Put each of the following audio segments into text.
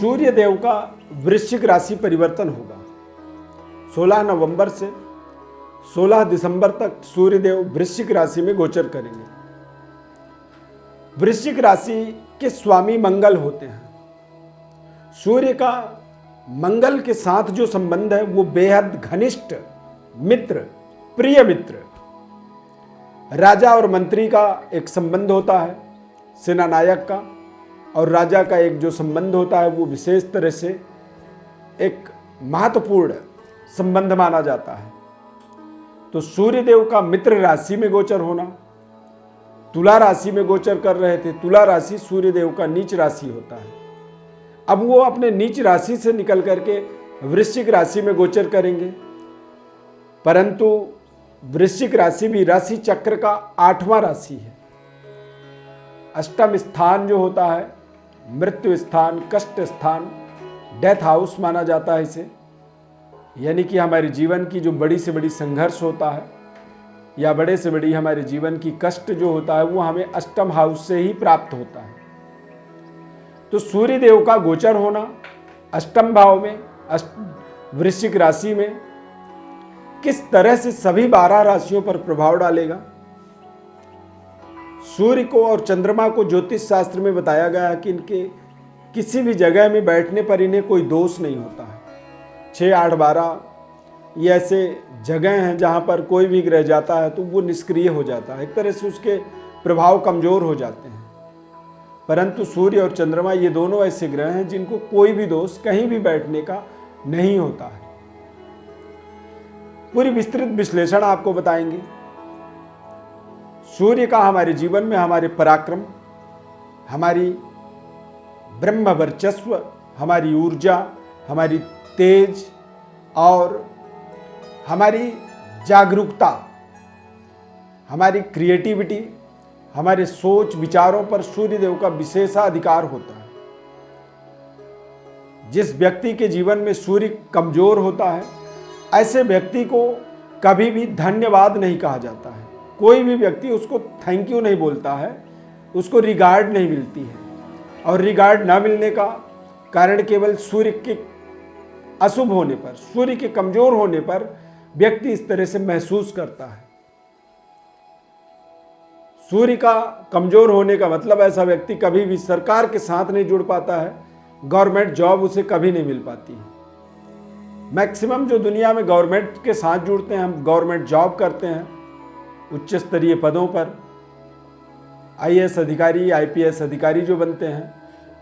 सूर्य देव का वृश्चिक राशि परिवर्तन होगा। 16 नवंबर से 16 दिसंबर तक सूर्य देव वृश्चिक राशि में गोचर करेंगे। वृश्चिक राशि के स्वामी मंगल होते हैं। सूर्य का मंगल के साथ जो संबंध है वो बेहद घनिष्ठ मित्र, प्रिय मित्र, राजा और मंत्री का एक संबंध होता है, सेनानायक का और राजा का एक जो संबंध होता है वो विशेष तरह से एक महत्वपूर्ण संबंध माना जाता है। तो सूर्य देव का मित्र राशि में गोचर होना, तुला राशि में गोचर कर रहे थे। तुला राशि सूर्य देव का नीच राशि होता है। अब वो अपने नीच राशि से निकल करके वृश्चिक राशि में गोचर करेंगे, परंतु वृश्चिक राशि भी राशि चक्र का 8वां राशि है। अष्टम स्थान जो होता है, मृत्यु स्थान, कष्ट स्थान, डेथ हाउस माना जाता है इसे, यानी कि हमारे जीवन की जो बड़ी से बड़ी संघर्ष होता है या बड़े से बड़ी हमारे जीवन की कष्ट जो होता है वो हमें अष्टम हाउस से ही प्राप्त होता है। तो सूर्य देव का गोचर होना अष्टम भाव में, वृश्चिक राशि में, किस तरह से सभी 12 राशियों पर प्रभाव डालेगा। सूर्य को और चंद्रमा को ज्योतिष शास्त्र में बताया गया है कि इनके किसी भी जगह में बैठने पर इन्हें कोई दोष नहीं होता है। 6, 8, 12 ये ऐसे जगह हैं जहां पर कोई भी ग्रह जाता है तो वो निष्क्रिय हो जाता है, एक तरह से उसके प्रभाव कमजोर हो जाते हैं। परंतु सूर्य और चंद्रमा ये दोनों ऐसे ग्रह हैं जिनको कोई भी दोष कहीं भी बैठने का नहीं होता है। पूरी विस्तृत विश्लेषण आपको बताएंगे। सूर्य का हमारे जीवन में हमारे पराक्रम, हमारी ब्रह्म वर्चस्व, हमारी ऊर्जा, हमारी तेज और हमारी जागरूकता, हमारी क्रिएटिविटी, हमारे सोच विचारों पर सूर्य देव का विशेषाधिकार होता है। जिस व्यक्ति के जीवन में सूर्य कमजोर होता है ऐसे व्यक्ति को कभी भी धन्यवाद नहीं कहा जाता है। कोई भी व्यक्ति उसको थैंक यू नहीं बोलता है, उसको रिगार्ड नहीं मिलती है। और रिगार्ड ना मिलने का कारण केवल सूर्य के अशुभ होने पर, सूर्य के कमजोर होने पर व्यक्ति इस तरह से महसूस करता है। सूर्य का कमजोर होने का मतलब ऐसा व्यक्ति कभी भी सरकार के साथ नहीं जुड़ पाता है, गवर्नमेंट जॉब उसे कभी नहीं मिल पाती है। मैक्सिमम जो दुनिया में गवर्नमेंट के साथ जुड़ते हैं, हम गवर्नमेंट जॉब करते हैं उच्च स्तरीय पदों पर, आईएएस अधिकारी, आईपीएस अधिकारी जो बनते हैं,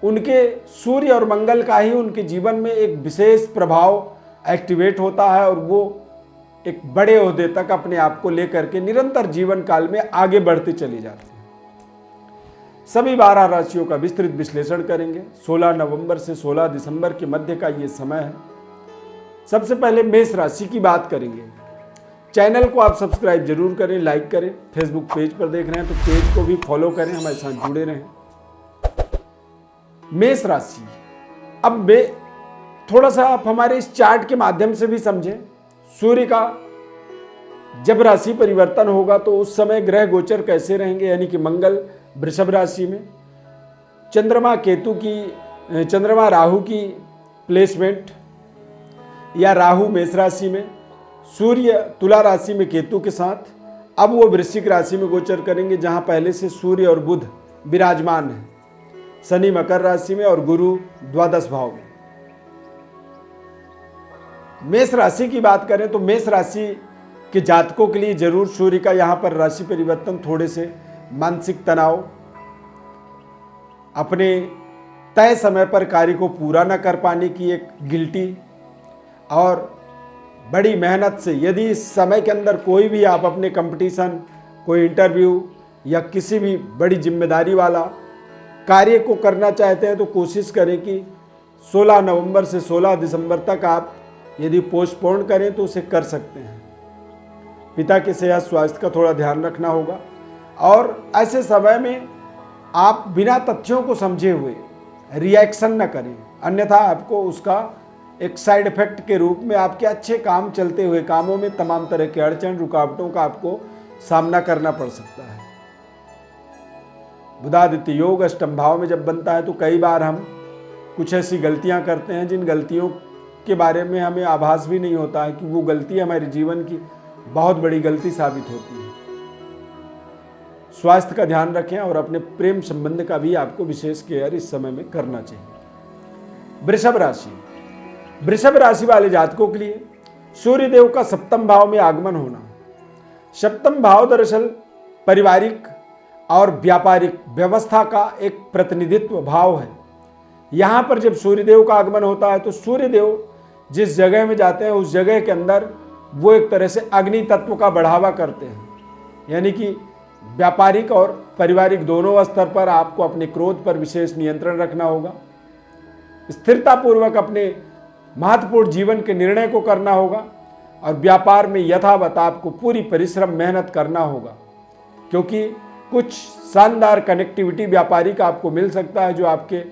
उनके सूर्य और मंगल का ही उनके जीवन में एक विशेष प्रभाव एक्टिवेट होता है और वो एक बड़े ओहदे तक अपने आप को लेकर के निरंतर जीवन काल में आगे बढ़ते चले जाते हैं। सभी 12 राशियों का विस्तृत विश्लेषण करेंगे। 16 नवंबर से 16 दिसंबर के मध्य का ये समय है। सबसे पहले मेष राशि की बात करेंगे। चैनल को आप सब्सक्राइब जरूर करें, लाइक करें। फेसबुक पेज पर देख रहे हैं तो पेज को भी फॉलो करें, हमारे साथ जुड़े रहें। मेष राशि, अब थोड़ा सा आप हमारे इस चार्ट के माध्यम से भी समझें। सूर्य का जब राशि परिवर्तन होगा तो उस समय ग्रह गोचर कैसे रहेंगे, यानी कि मंगल वृषभ राशि में, चंद्रमा राहु की प्लेसमेंट, या राहु मेष राशि में, सूर्य तुला राशि में केतु के साथ। अब वो वृश्चिक राशि में गोचर करेंगे जहां पहले से सूर्य और बुध विराजमान है, शनि मकर राशि में और गुरु द्वादश भाव में। मेष राशि की बात करें तो मेष राशि के जातकों के लिए जरूर सूर्य का यहां पर राशि परिवर्तन थोड़े से मानसिक तनाव, अपने तय समय पर कार्य को पूरा न कर पाने की एक गिल्टी, और बड़ी मेहनत से यदि इस समय के अंदर कोई भी आप अपने कंपटीशन, कोई इंटरव्यू या किसी भी बड़ी जिम्मेदारी वाला कार्य को करना चाहते हैं तो कोशिश करें कि 16 नवंबर से 16 दिसंबर तक आप यदि पोस्टपोन करें तो उसे कर सकते हैं। पिता के सेहत स्वास्थ्य का थोड़ा ध्यान रखना होगा और ऐसे समय में आप बिना तथ्यों को समझे हुए रिएक्शन न करें, अन्यथा आपको उसका एक साइड इफेक्ट के रूप में आपके अच्छे काम चलते हुए कामों में तमाम तरह के अड़चन रुकावटों का आपको सामना करना पड़ सकता है। बुधादित्य योग अष्टम भाव में जब बनता है तो कई बार हम कुछ ऐसी गलतियां करते हैं जिन गलतियों के बारे में हमें आभास भी नहीं होता है कि वो गलती हमारे जीवन की बहुत बड़ी गलती साबित होती है। स्वास्थ्य का ध्यान रखें और अपने प्रेम संबंध का भी आपको विशेष केयर इस समय में करना चाहिए। वृषभ राशि, वृषभ राशि वाले जातकों के लिए सूर्यदेव का सप्तम भाव में आगमन होना। सप्तम भाव दरअसल पारिवारिक और व्यापारिक व्यवस्था का एक प्रतिनिधित्व भाव है। यहां पर जब सूर्यदेव का आगमन होता है तो सूर्यदेव जिस जगह में जाते हैं उस जगह के अंदर वो एक तरह से अग्नि तत्व का बढ़ावा करते हैं। यानी कि व्यापारिक और पारिवारिक दोनों स्तर पर आपको अपने क्रोध पर विशेष नियंत्रण रखना होगा। स्थिरतापूर्वक अपने महत्वपूर्ण जीवन के निर्णय को करना होगा और व्यापार में यथावत आपको पूरी परिश्रम मेहनत करना होगा, क्योंकि कुछ शानदार कनेक्टिविटी व्यापारिक आपको मिल सकता है जो आपके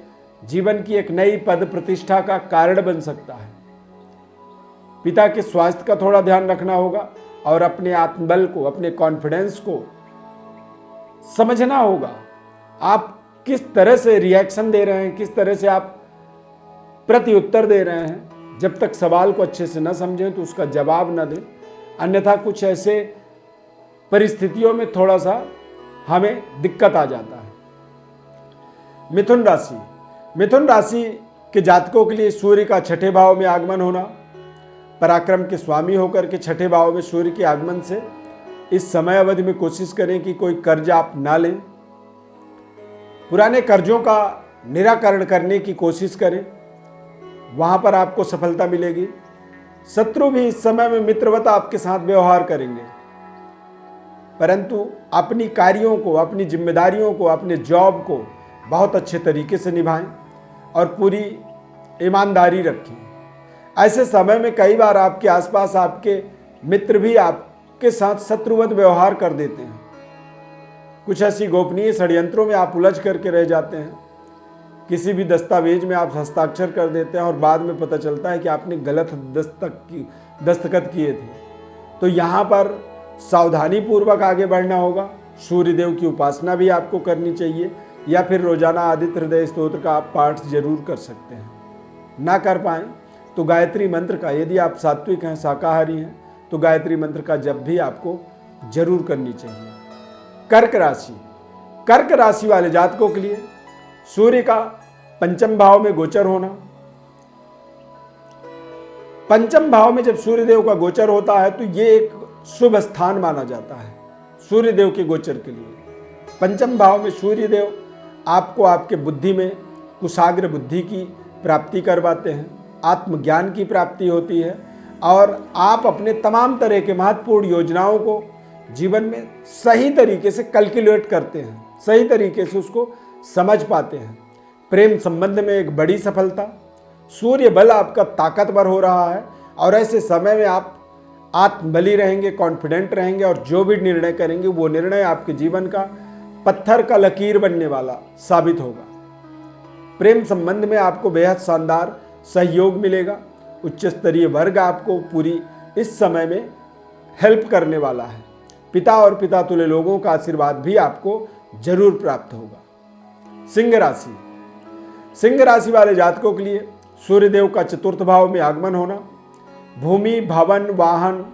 जीवन की एक नई पद प्रतिष्ठा का कारण बन सकता है। पिता के स्वास्थ्य का थोड़ा ध्यान रखना होगा और अपने आत्मबल को, अपने कॉन्फिडेंस को समझना होगा। आप किस तरह से रिएक्शन दे रहे हैं, किस तरह से आप प्रति उत्तर दे रहे हैं। जब तक सवाल को अच्छे से न समझें तो उसका जवाब न दें, अन्यथा कुछ ऐसे परिस्थितियों में थोड़ा सा हमें दिक्कत आ जाता है। मिथुन राशि, मिथुन राशि के जातकों के लिए सूर्य का छठे भाव में आगमन होना। पराक्रम के स्वामी होकर के छठे भाव में सूर्य के आगमन से इस समय अवधि में कोशिश करें कि कोई कर्ज आप ना लें। पुराने कर्जों का निराकरण करने की कोशिश करें, वहां पर आपको सफलता मिलेगी। शत्रु भी इस समय में मित्रवत आपके साथ व्यवहार करेंगे, परंतु अपनी कार्यों को, अपनी जिम्मेदारियों को, अपने जॉब को बहुत अच्छे तरीके से निभाएं और पूरी ईमानदारी रखें। ऐसे समय में कई बार आपके आसपास आपके मित्र भी आपके साथ शत्रुवत व्यवहार कर देते हैं। कुछ ऐसी गोपनीय षड्यंत्रों में आप उलझ करके रह जाते हैं। किसी भी दस्तावेज में आप हस्ताक्षर कर देते हैं और बाद में पता चलता है कि आपने गलत दस्तखत किए थे। तो यहाँ पर सावधानी पूर्वक आगे बढ़ना होगा। सूर्यदेव की उपासना भी आपको करनी चाहिए, या फिर रोजाना आदित्य हृदय स्तोत्र का आप पाठ जरूर कर सकते हैं। ना कर पाएँ तो गायत्री मंत्र का, यदि आप सात्विक हैं, शाकाहारी हैं, तो गायत्री मंत्र का जप भी आपको जरूर करनी चाहिए। कर्क राशि, कर्क राशि वाले जातकों के लिए सूर्य का पंचम भाव में गोचर होना। पंचम भाव में जब सूर्यदेव का गोचर होता है तो ये एक शुभ स्थान माना जाता है सूर्यदेव के गोचर के लिए। पंचम भाव में सूर्यदेव आपको आपके बुद्धि में कुशाग्र बुद्धि की प्राप्ति करवाते हैं, आत्मज्ञान की प्राप्ति होती है और आप अपने तमाम तरह के महत्वपूर्ण योजनाओं को जीवन में सही तरीके से कैलकुलेट करते हैं, सही तरीके से उसको समझ पाते हैं। प्रेम संबंध में एक बड़ी सफलता, सूर्य बल आपका ताकतवर हो रहा है और ऐसे समय में आप आत्मबली रहेंगे, कॉन्फिडेंट रहेंगे और जो भी निर्णय करेंगे वो निर्णय आपके जीवन का पत्थर का लकीर बनने वाला साबित होगा। प्रेम संबंध में आपको बेहद शानदार सहयोग मिलेगा। उच्च स्तरीय वर्ग आपको पूरी इस समय में हेल्प करने वाला है। पिता और पिता तुल्य लोगों का आशीर्वाद भी आपको जरूर प्राप्त होगा। सिंह राशि, सिंह राशि वाले जातकों के लिए सूर्यदेव का चतुर्थ भाव में आगमन होना। भूमि, भवन, वाहन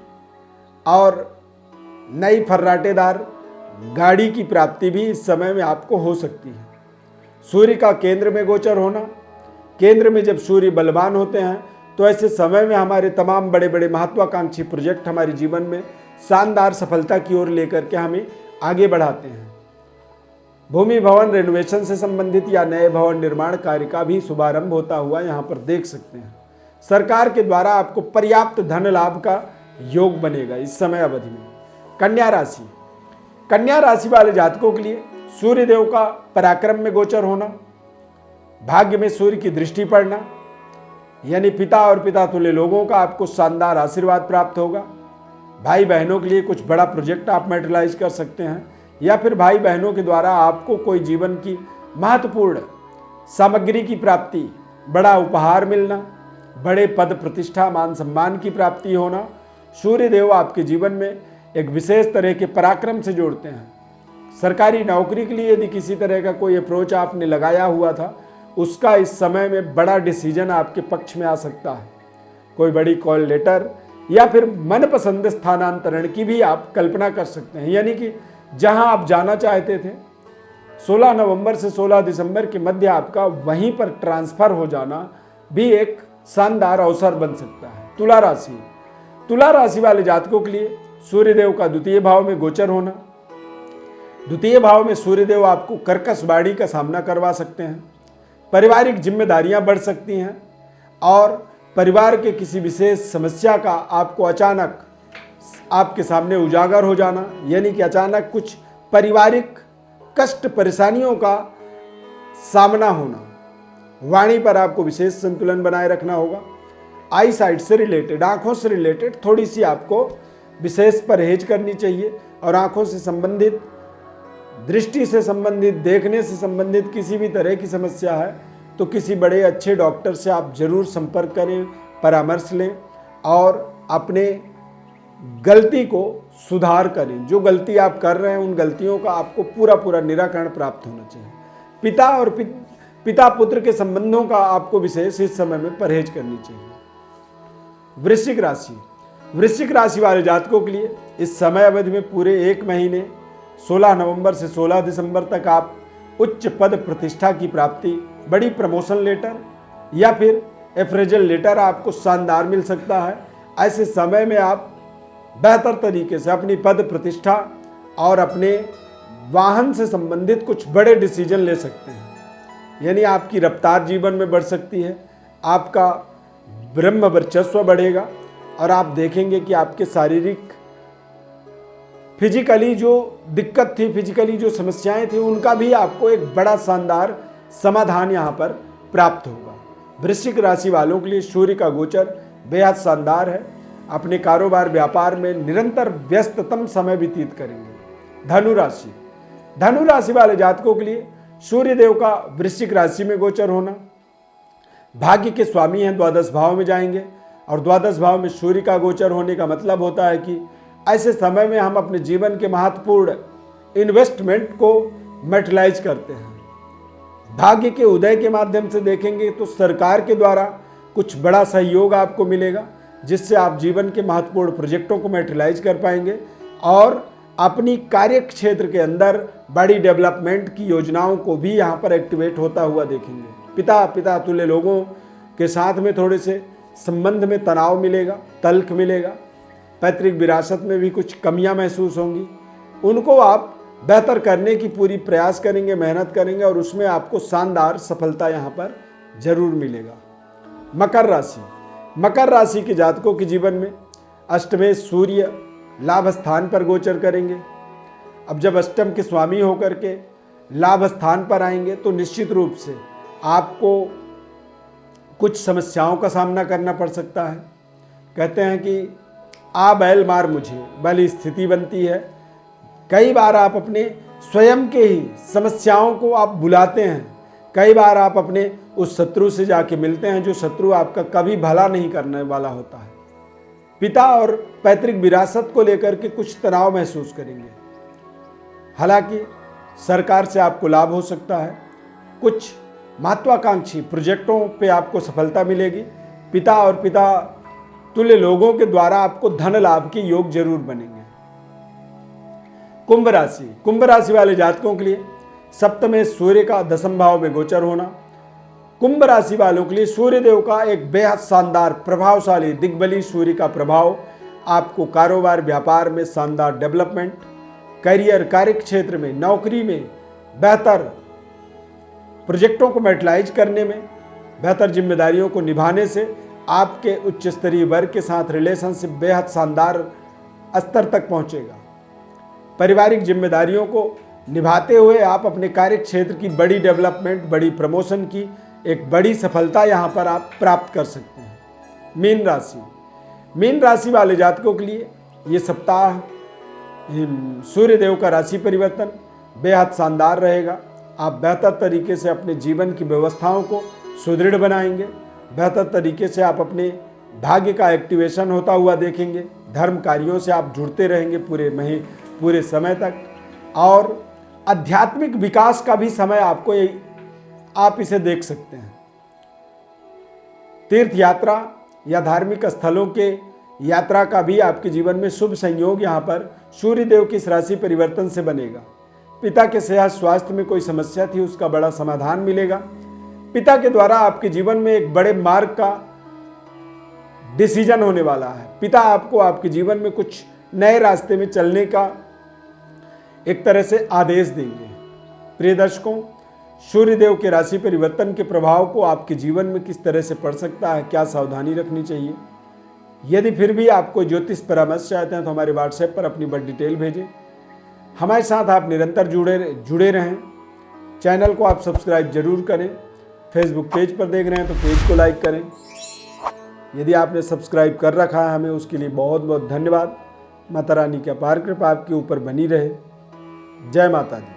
और नई फर्राटेदार गाड़ी की प्राप्ति भी इस समय में आपको हो सकती है। सूर्य का केंद्र में गोचर होना, केंद्र में जब सूर्य बलवान होते हैं तो ऐसे समय में हमारे तमाम बड़े बड़े महत्वाकांक्षी प्रोजेक्ट हमारे जीवन में शानदार सफलता की ओर लेकर के हमें आगे बढ़ाते हैं। भूमि भवन रेनोवेशन से संबंधित या नए भवन निर्माण कार्य का भी शुभारंभ होता हुआ यहाँ पर देख सकते हैं। सरकार के द्वारा आपको पर्याप्त धन लाभ का योग बनेगा इस समय अवधि में। कन्या राशि, कन्या राशि वाले जातकों के लिए सूर्यदेव का पराक्रम में गोचर होना, भाग्य में सूर्य की दृष्टि पड़ना, यानी पिता और पिता तुल्य लोगों का आपको शानदार आशीर्वाद प्राप्त होगा। भाई बहनों के लिए कुछ बड़ा प्रोजेक्ट आप मैटेरियलाइज कर सकते हैं, या फिर भाई बहनों के द्वारा आपको कोई जीवन की महत्वपूर्ण सामग्री की प्राप्ति, बड़ा उपहार मिलना, बड़े पद प्रतिष्ठा मान सम्मान की प्राप्ति होना। सूर्यदेव आपके जीवन में एक विशेष तरह के पराक्रम से जोड़ते हैं। सरकारी नौकरी के लिए यदि किसी तरह का कोई अप्रोच आपने लगाया हुआ था उसका इस समय में बड़ा डिसीजन आपके पक्ष में आ सकता है। कोई बड़ी कॉल लेटर या फिर मनपसंद स्थानांतरण की भी आप कल्पना कर सकते हैं, यानी कि जहां आप जाना चाहते थे 16 नवंबर से 16 दिसंबर के मध्य आपका वहीं पर ट्रांसफर हो जाना भी एक शानदार अवसर बन सकता है। तुला राशि वाले जातकों के लिए सूर्यदेव का द्वितीय भाव में गोचर होना, द्वितीय भाव में सूर्यदेव आपको कर्कश वाणी का सामना करवा सकते हैं। पारिवारिक जिम्मेदारियां बढ़ सकती हैं और परिवार के किसी विशेष समस्या का आपको अचानक आपके सामने उजागर हो जाना, यानी कि अचानक कुछ पारिवारिक कष्ट परेशानियों का सामना होना। वाणी पर आपको विशेष संतुलन बनाए रखना होगा। आई साइट से रिलेटेड, आंखों से रिलेटेड थोड़ी सी आपको विशेष परहेज करनी चाहिए और आंखों से संबंधित, दृष्टि से संबंधित, देखने से संबंधित किसी भी तरह की समस्या है तो किसी बड़े अच्छे डॉक्टर से आप जरूर संपर्क करें, परामर्श लें और अपने गलती को सुधार करें। जो गलती आप कर रहे हैं उन गलतियों का आपको पूरा निराकरण प्राप्त होना चाहिए। पिता और पिता पुत्र के संबंधों का आपको विशेष इस समय में परहेज करनी चाहिए। वृश्चिक राशि वाले जातकों के लिए इस समय अवधि में पूरे एक महीने 16 नवंबर से 16 दिसंबर तक आप उच्च पद प्रतिष्ठा की प्राप्ति, बड़ी प्रमोशन लेटर या फिर अप्रेजल लेटर आपको शानदार मिल सकता है। ऐसे समय में आप बेहतर तरीके से अपनी पद प्रतिष्ठा और अपने वाहन से संबंधित कुछ बड़े डिसीजन ले सकते हैं, यानी आपकी रफ्तार जीवन में बढ़ सकती है, आपका ब्रह्म वर्चस्व बढ़ेगा और आप देखेंगे कि आपके शारीरिक फिजिकली जो दिक्कत थी, फिजिकली जो समस्याएं थी, उनका भी आपको एक बड़ा शानदार समाधान यहाँ पर प्राप्त होगा। वृश्चिक राशि वालों के लिए सूर्य का गोचर बेहद शानदार है। अपने कारोबार व्यापार में निरंतर व्यस्ततम समय व्यतीत करेंगे। धनु राशि वाले जातकों के लिए सूर्यदेव का वृश्चिक राशि में गोचर होना, भाग्य के स्वामी हैं, द्वादश भाव में जाएंगे और द्वादश भाव में सूर्य का गोचर होने का मतलब होता है कि ऐसे समय में हम अपने जीवन के महत्वपूर्ण इन्वेस्टमेंट को मैटेरियलाइज करते हैं। भाग्य के उदय के माध्यम से देखेंगे तो सरकार के द्वारा कुछ बड़ा सहयोग आपको मिलेगा, जिससे आप जीवन के महत्वपूर्ण प्रोजेक्टों को मैटेरियलाइज कर पाएंगे और अपनी कार्य क्षेत्र के अंदर बड़ी डेवलपमेंट की योजनाओं को भी यहाँ पर एक्टिवेट होता हुआ देखेंगे। पिता तुल्य लोगों के साथ में थोड़े से संबंध में तनाव मिलेगा, तल्ख मिलेगा। पैतृक विरासत में भी कुछ कमियां महसूस होंगी, उनको आप बेहतर करने की पूरी प्रयास करेंगे, मेहनत करेंगे और उसमें आपको शानदार सफलता यहाँ पर जरूर मिलेगा। मकर राशि के जातकों के जीवन में अष्टमें सूर्य लाभ स्थान पर गोचर करेंगे। अब जब अष्टम के स्वामी होकर के लाभ स्थान पर आएंगे तो निश्चित रूप से आपको कुछ समस्याओं का सामना करना पड़ सकता है। कहते हैं कि आ बैल मार मुझे वाली स्थिति बनती है। कई बार आप अपने स्वयं के ही समस्याओं को आप बुलाते हैं, कई बार आप अपने उस शत्रु से जाके मिलते हैं जो शत्रु आपका कभी भला नहीं करने वाला होता है। पिता और पैतृक विरासत को लेकर के कुछ तनाव महसूस करेंगे। हालांकि सरकार से आपको लाभ हो सकता है, कुछ महत्वाकांक्षी प्रोजेक्टों पे आपको सफलता मिलेगी। पिता और पिता तुल्य लोगों के द्वारा आपको धन लाभ के योग जरूर बनेंगे। कुंभ राशि वाले जातकों के लिए सप्तम सूर्य का दसम भाव में गोचर होना, कुंभ राशि वालों के लिए सूर्यदेव का एक बेहद शानदार प्रभावशाली दिग्बली सूर्य का प्रभाव आपको कारोबार व्यापार में शानदार डेवलपमेंट, करियर कार्य क्षेत्र में, नौकरी में बेहतर प्रोजेक्टों को मैटेरियलाइज करने में, बेहतर जिम्मेदारियों को निभाने से आपके उच्च स्तरीय वर्ग के साथ रिलेशनशिप बेहद शानदार स्तर तक पहुंचेगा। पारिवारिक जिम्मेदारियों को निभाते हुए आप अपने कार्य क्षेत्र की बड़ी डेवलपमेंट, बड़ी प्रमोशन की एक बड़ी सफलता यहां पर आप प्राप्त कर सकते हैं। मीन राशि वाले जातकों के लिए ये सप्ताह सूर्यदेव का राशि परिवर्तन बेहद शानदार रहेगा। आप बेहतर तरीके से अपने जीवन की व्यवस्थाओं को सुदृढ़ बनाएंगे, बेहतर तरीके से आप अपने भाग्य का एक्टिवेशन होता हुआ देखेंगे। धर्म कार्यों से आप जुड़ते रहेंगे पूरे समय तक और आध्यात्मिक विकास का भी समय आपको आप इसे देख सकते हैं। तीर्थ यात्रा या धार्मिक स्थलों के यात्रा का भी आपके जीवन में शुभ संयोग यहाँ पर सूर्य देव की इस राशि परिवर्तन से बनेगा। पिता के सेहत स्वास्थ्य में कोई समस्या थी, उसका बड़ा समाधान मिलेगा। पिता के द्वारा आपके जीवन में एक बड़े मार्ग का डिसीजन होने वाला है। पिता आपको आपके जीवन में कुछ नए रास्ते में चलने का एक तरह से आदेश देंगे। प्रिय दर्शकों, सूर्यदेव के राशि परिवर्तन के प्रभाव को आपके जीवन में किस तरह से पड़ सकता है, क्या सावधानी रखनी चाहिए, यदि फिर भी आप कोई ज्योतिष परामर्श चाहते हैं तो हमारे व्हाट्सएप पर अपनी बड़ी डिटेल भेजें। हमारे साथ आप निरंतर जुड़े रहें। चैनल को आप सब्सक्राइब जरूर करें। फेसबुक पेज पर देख रहे हैं तो पेज को लाइक करें। यदि आपने सब्सक्राइब कर रखा है हमें उसके लिए बहुत बहुत धन्यवाद। माता रानी की अपार कृपा आपके ऊपर बनी रहे। जय माता दी।